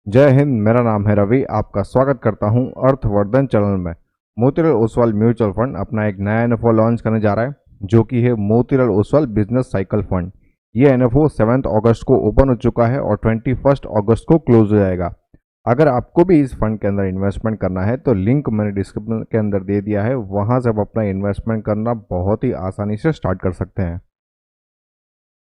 जय हिंद। मेरा नाम है रवि। आपका स्वागत करता हूं अर्थवर्धन चैनल में। मोतीलाल ओसवाल म्यूचुअल फंड अपना एक नया एनएफओ लॉन्च करने जा रहा है, जो कि है Motilal Oswal business cycle fund. ये एनएफओ 7 अगस्त को ओपन हो चुका है और 21 अगस्त को क्लोज हो जाएगा। अगर आपको भी इस फंड के अंदर इन्वेस्टमेंट करना है तो लिंक मैंने डिस्क्रिप्शन के अंदर दे दिया है, वहां से आप अपना इन्वेस्टमेंट करना बहुत ही आसानी से स्टार्ट कर सकते हैं।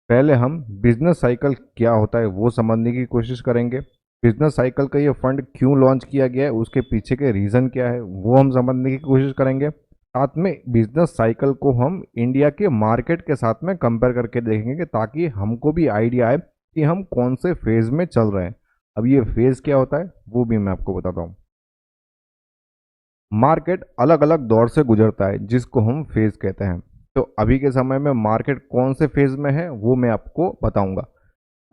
पहले हम बिजनेस साइकिल क्या होता है वो समझने की कोशिश करेंगे। बिजनेस साइकिल का ये फंड क्यों लॉन्च किया गया है, उसके पीछे के रीज़न क्या है वो हम समझने की कोशिश करेंगे। साथ में बिजनेस साइकिल को हम इंडिया के मार्केट के साथ में कंपेयर करके देखेंगे ताकि हमको भी आइडिया आए कि हम कौन से फेज़ में चल रहे हैं। अब ये फेज़ क्या होता है वो भी मैं आपको बताता हूँ। मार्केट अलग अलग दौर से गुजरता है जिसको हम फेज़ कहते हैं। तो अभी के समय में मार्केट कौन से फेज़ में है वो मैं आपको बताऊंगा।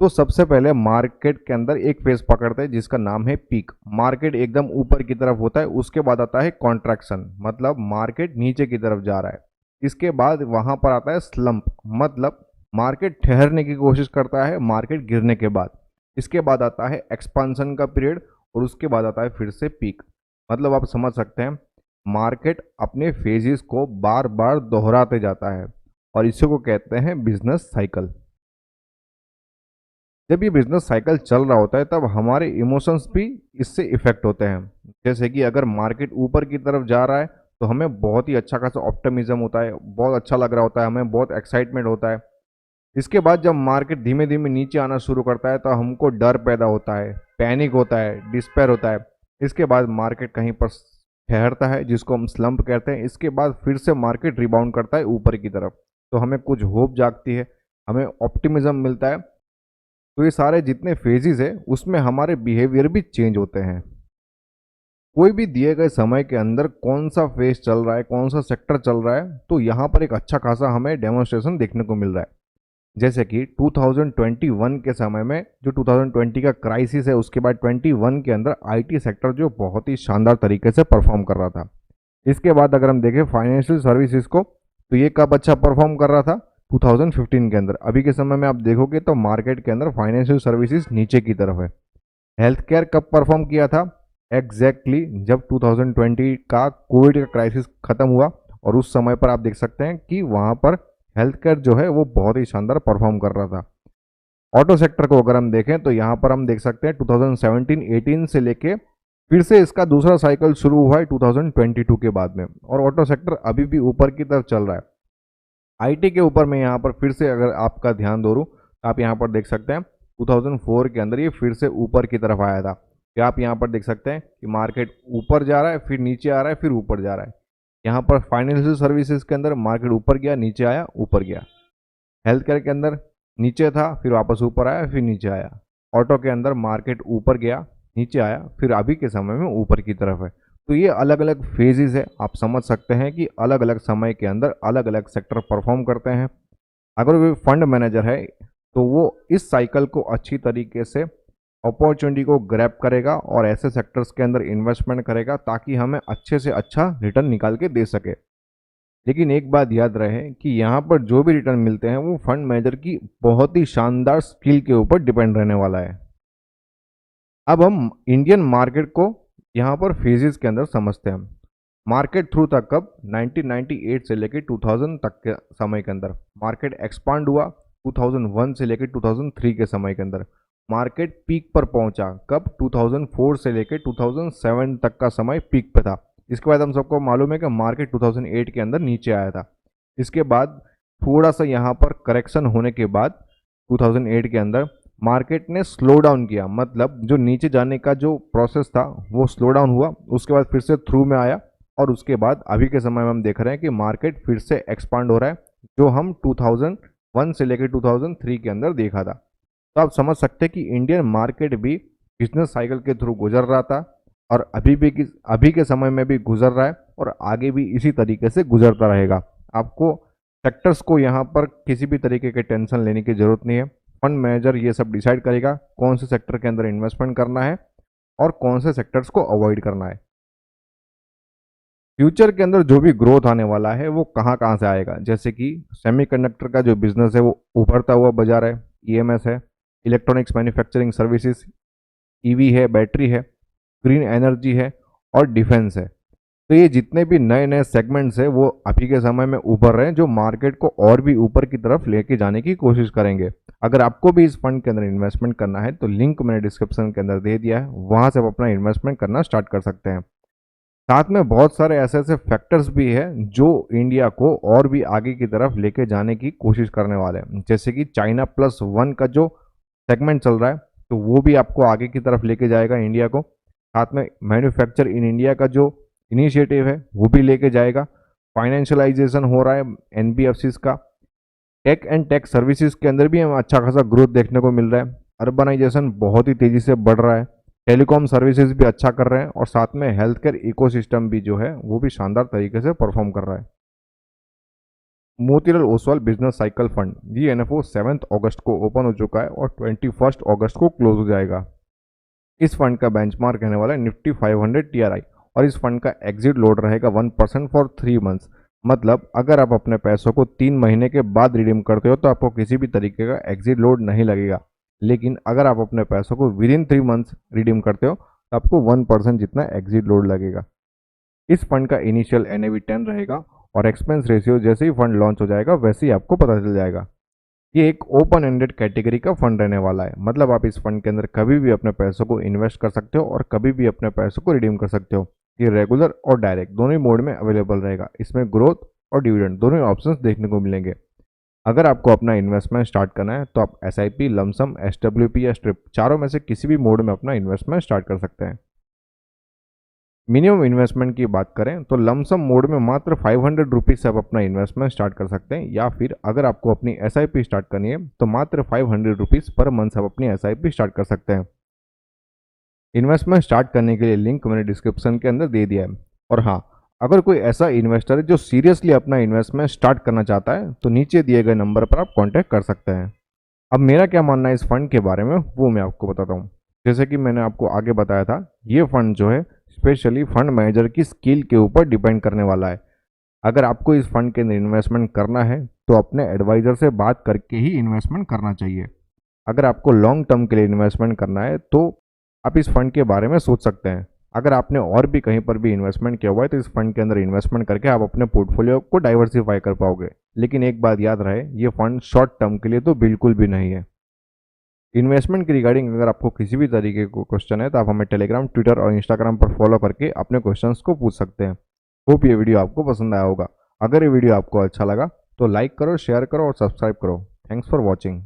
तो सबसे पहले मार्केट के अंदर एक फेज पकड़ते हैं जिसका नाम है पीक। मार्केट एकदम ऊपर की तरफ होता है, उसके बाद आता है कॉन्ट्रैक्शन, मतलब मार्केट नीचे की तरफ जा रहा है। इसके बाद वहां पर आता है स्लंप, मतलब मार्केट ठहरने की कोशिश करता है मार्केट गिरने के बाद। इसके बाद आता है एक्सपांसन का पीरियड और उसके बाद आता है फिर से पीक। मतलब आप समझ सकते हैं मार्केट अपने फेजेस को बार बार दोहराते जाता है और इसी को कहते हैं बिजनेस साइकिल। जब ये बिजनेस साइकिल चल रहा होता है तब हमारे इमोशंस भी इससे इफेक्ट होते हैं। जैसे कि अगर मार्केट ऊपर की तरफ जा रहा है तो हमें बहुत ही अच्छा खासा ऑप्टिमिज्म होता है, बहुत अच्छा लग रहा होता है, हमें बहुत एक्साइटमेंट होता है। इसके बाद जब मार्केट धीमे धीमे नीचे आना शुरू करता है तो हमको डर पैदा होता है, पैनिक होता है, डिस्पेयर होता है। इसके बाद मार्केट कहीं पर ठहरता है जिसको हम स्लंप कहते हैं। इसके बाद फिर से मार्केट रिबाउंड करता है ऊपर की तरफ, तो हमें कुछ होप जागती है, हमें ऑप्टिमिज्म मिलता है। तो ये सारे जितने फेजेस है उसमें हमारे बिहेवियर भी चेंज होते हैं। कोई भी दिए गए समय के अंदर कौन सा फेज चल रहा है, कौन सा सेक्टर चल रहा है, तो यहाँ पर एक अच्छा खासा हमें डेमोन्स्ट्रेशन देखने को मिल रहा है। जैसे कि 2021 के समय में जो 2020 का क्राइसिस है उसके बाद 21 के अंदर आईटी सेक्टर जो बहुत ही शानदार तरीके से परफॉर्म कर रहा था। इसके बाद अगर हम देखें फाइनेंशियल सर्विसेज को, तो ये कब अच्छा परफॉर्म कर रहा था 2015 के अंदर। अभी के समय में आप देखोगे तो मार्केट के अंदर फाइनेंशियल सर्विसेज नीचे की तरफ है। हेल्थ केयर कब परफॉर्म किया था जब 2020 का कोविड का क्राइसिस खत्म हुआ, और उस समय पर आप देख सकते हैं कि वहां पर हेल्थ केयर जो है वो बहुत ही शानदार परफॉर्म कर रहा था। ऑटो सेक्टर को अगर हम देखें तो यहाँ पर हम देख सकते हैं 2017-18 से लेके फिर से इसका दूसरा साइकिल शुरू हुआ है 2022 के बाद में, और ऑटो सेक्टर अभी भी ऊपर की तरफ चल रहा है। आईटी के ऊपर मैं यहाँ पर फिर से अगर आपका ध्यान दोरूँ तो आप यहाँ पर देख सकते हैं 2004 के अंदर ये फिर से ऊपर की तरफ आया था। फिर आप यहाँ पर देख सकते हैं कि मार्केट ऊपर जा रहा है, फिर नीचे आ रहा है, फिर ऊपर जा रहा है। यहाँ पर फाइनेंशियल सर्विसेज के अंदर मार्केट ऊपर गया, नीचे आया, ऊपर गया। हेल्थ केयर के अंदर नीचे था, फिर वापस ऊपर आया, फिर नीचे आया। ऑटो के अंदर मार्केट ऊपर गया, नीचे आया, फिर अभी के समय में ऊपर की तरफ है। तो ये अलग अलग फेजेस है, आप समझ सकते हैं कि अलग अलग समय के अंदर अलग अलग सेक्टर परफॉर्म करते हैं। अगर वो फंड मैनेजर है तो वो इस साइकिल को अच्छी तरीके से अपॉर्चुनिटी को ग्रैब करेगा और ऐसे सेक्टर्स के अंदर इन्वेस्टमेंट करेगा ताकि हमें अच्छे से अच्छा रिटर्न निकाल के दे सके। लेकिन एक बात याद रहे कि यहाँ पर जो भी रिटर्न मिलते हैं वो फंड मैनेजर की बहुत ही शानदार स्किल के ऊपर डिपेंड रहने वाला है। अब हम इंडियन मार्केट को यहाँ पर फेजेस के अंदर समझते हैं। मार्केट थ्रू था कब 1998 से लेकर 2000 तक के समय के अंदर। मार्केट एक्सपांड हुआ 2001 से लेकर 2003 के समय के अंदर। मार्केट पीक पर पहुंचा कब 2004 से लेकर 2007 तक का समय पीक पे था। इसके बाद हम सबको मालूम है कि मार्केट 2008 के अंदर नीचे आया था। इसके बाद थोड़ा सा यहाँ पर करेक्शन होने के बाद 2008 के अंदर मार्केट ने स्लो डाउन किया, मतलब जो नीचे जाने का जो प्रोसेस था वो स्लो डाउन हुआ। उसके बाद फिर से थ्रू में आया और उसके बाद अभी के समय में हम देख रहे हैं कि मार्केट फिर से एक्सपांड हो रहा है, जो हम 2001 से लेकर 2003 के अंदर देखा था। तो आप समझ सकते हैं कि इंडियन मार्केट भी बिजनेस साइकिल के थ्रू गुजर रहा था और अभी के समय में भी गुजर रहा है और आगे भी इसी तरीके से गुजरता रहेगा। आपको सेक्टर्स को यहाँ पर किसी भी तरीके के टेंशन लेने की जरूरत नहीं है। फंड मैनेजर ये सब डिसाइड करेगा कौन से सेक्टर के अंदर इन्वेस्टमेंट करना है और कौन से सेक्टर्स को अवॉइड करना है। फ्यूचर के अंदर जो भी ग्रोथ आने वाला है वो कहाँ कहाँ से आएगा, जैसे कि सेमीकंडक्टर का जो बिजनेस है वो उभरता हुआ बाजार है, ईएमएस है, इलेक्ट्रॉनिक्स मैन्युफैक्चरिंग सर्विसेज, ईवी है, बैटरी है, ग्रीन एनर्जी है और डिफेंस है। तो ये जितने भी नए नए सेगमेंट्स है वो अभी के समय में उभर रहे हैं, जो मार्केट को और भी ऊपर की तरफ लेके जाने की कोशिश करेंगे। अगर आपको भी इस फंड के अंदर इन्वेस्टमेंट करना है तो लिंक मैंने डिस्क्रिप्शन के अंदर दे दिया है, वहां से आप अपना इन्वेस्टमेंट करना स्टार्ट कर सकते हैं। साथ में बहुत सारे ऐसे ऐसे फैक्टर्स भी है जो इंडिया को और भी आगे की तरफ लेके जाने की कोशिश करने वाले हैं, जैसे कि चाइना प्लस वन का जो सेगमेंट चल रहा है, तो वो भी आपको आगे की तरफ लेके जाएगा इंडिया को। साथ में मैन्युफैक्चर इन इंडिया का जो इनिशिएटिव है वो भी लेके जाएगा। फाइनेंशियलाइजेशन हो रहा है एनबीएफसीज का। टेक एंड टेक सर्विसेज के अंदर भी हमें अच्छा खासा ग्रोथ देखने को मिल रहा है। अर्बनाइजेशन बहुत ही तेजी से बढ़ रहा है। टेलीकॉम सर्विसेज भी अच्छा कर रहे हैं और साथ में हेल्थ केयर इकोसिस्टम भी जो है वो भी शानदार तरीके से परफॉर्म कर रहा है। Motilal Oswal business cycle fund GNFO 7 अगस्त को ओपन हो चुका है और 21 अगस्त को क्लोज हो जाएगा। इस फंड का बेंचमार्क रहने वाला है निफ्टी 500 टीआरआई और इस फंड का एग्जिट लोड रहेगा 1% फॉर 3 मंथ्स। मतलब अगर आप अपने पैसों को 3 महीने के बाद रिडीम करते हो तो आपको किसी भी तरीके का एग्जिट लोड नहीं लगेगा, लेकिन अगर आप अपने पैसों को विद इन 3 मंथ्स रिडीम करते हो तो आपको 1% जितना एग्जिट लोड लगेगा। इस फंड का इनिशियल एनएवी 10 रहेगा और एक्सपेंस रेशियो जैसे ही फंड लॉन्च हो जाएगा वैसे ही आपको पता चल जाएगा। ये एक ओपन एंडेड कैटेगरी का फंड रहने वाला है, मतलब आप इस फंड के अंदर कभी भी अपने पैसों को इन्वेस्ट कर सकते हो और कभी भी अपने पैसों को रिडीम कर सकते हो। ये रेगुलर और डायरेक्ट दोनों ही मोड में अवेलेबल रहेगा। इसमें ग्रोथ और डिविडेंड दोनों ही ऑप्शंस देखने को मिलेंगे। अगर आपको अपना इन्वेस्टमेंट स्टार्ट करना है तो आप एसआईपी, लमसम, एसडब्ल्यूपी या स्ट्रिप चारों में से किसी भी मोड में अपना इन्वेस्टमेंट स्टार्ट कर सकते हैं। मिनिमम इन्वेस्टमेंट की बात करें तो लमसम मोड में मात्र 500 रुपीज से आप अपना इन्वेस्टमेंट स्टार्ट कर सकते हैं, या फिर अगर आपको अपनी एसआईपी स्टार्ट करनी है तो मात्र 500 रुपीज पर मंथ से आप अपनी एसआईपी स्टार्ट कर सकते हैं। इन्वेस्टमेंट स्टार्ट करने के लिए लिंक मैंने डिस्क्रिप्शन के अंदर दे दिया है। और हाँ, अगर कोई ऐसा इन्वेस्टर है जो सीरियसली अपना इन्वेस्टमेंट स्टार्ट करना चाहता है तो नीचे दिए गए नंबर पर आप कॉन्टैक्ट कर सकते हैं। अब मेरा क्या मानना है इस फंड के बारे में वो मैं आपको बताता हूँ। जैसे कि मैंने आपको आगे बताया था, ये फंड जो है स्पेशली फंड मैनेजर की स्किल के ऊपर डिपेंड करने वाला है। अगर आपको इस फंड के अंदर इन्वेस्टमेंट करना है तो अपने एडवाइजर से बात करके ही इन्वेस्टमेंट करना चाहिए। अगर आपको लॉन्ग टर्म के लिए इन्वेस्टमेंट करना है तो आप इस फंड के बारे में सोच सकते हैं। अगर आपने और भी कहीं पर भी इन्वेस्टमेंट किया हुआ है तो इस फंड के अंदर इन्वेस्टमेंट करके आप अपने पोर्टफोलियो को डाइवर्सिफाई कर पाओगे। लेकिन एक बात याद रहे, ये फंड शॉर्ट टर्म के लिए तो बिल्कुल भी नहीं है। इन्वेस्टमेंट की रिगार्डिंग अगर आपको किसी भी तरीके का क्वेश्चन है तो आप हमें टेलीग्राम, ट्विटर और इंस्टाग्राम पर फॉलो करके अपने क्वेश्चंस को पूछ सकते हैं। होप ये वीडियो आपको पसंद आया होगा। अगर ये वीडियो आपको अच्छा लगा तो लाइक करो, शेयर करो और सब्सक्राइब करो। Thanks for watching.